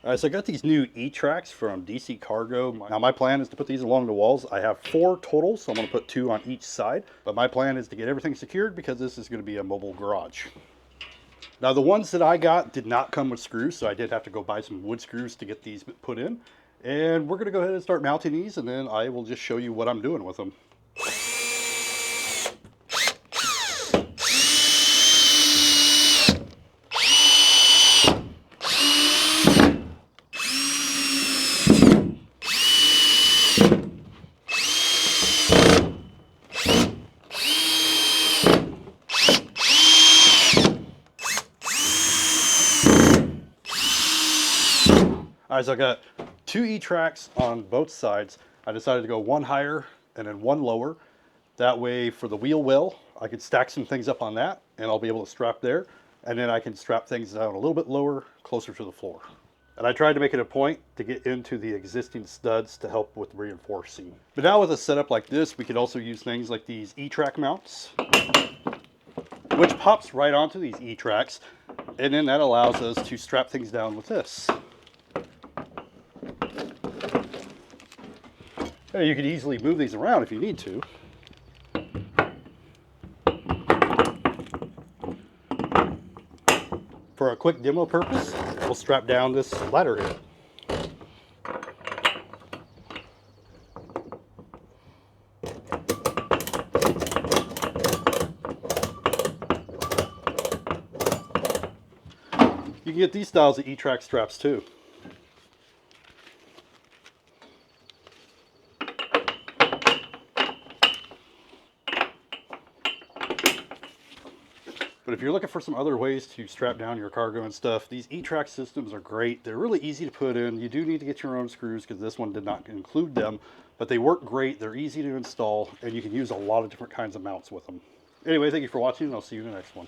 All right, so I got these new E-Tracks from DC Cargo. Now my plan is to put these along the walls. I have 4 total, so I'm gonna put 2 on each side. But my plan is to get everything secured because this is gonna be a mobile garage. Now the ones that I got did not come with screws, so I did have to go buy some wood screws to get these put in. And we're gonna go ahead and start mounting these, and then I will just show you what I'm doing with them. All right, so I got 2 E-Tracks on both sides. I decided to go one higher and then one lower. That way for the wheel well, I could stack some things up on that and I'll be able to strap there. And then I can strap things down a little bit lower, closer to the floor. And I tried to make it a point to get into the existing studs to help with reinforcing. But now with a setup like this, we could also use things like these E-Track mounts, which pops right onto these E-Tracks. And then that allows us to strap things down with this. You could easily move these around if you need to. For a quick demo purpose, we'll strap down this ladder here. You can get these styles of E-Track straps too. But if you're looking for some other ways to strap down your cargo and stuff, these E-Track systems are great. They're really easy to put in. You do need to get your own screws because this one did not include them, but they work great. They're easy to install, and you can use a lot of different kinds of mounts with them. Anyway, thank you for watching, and I'll see you in the next one.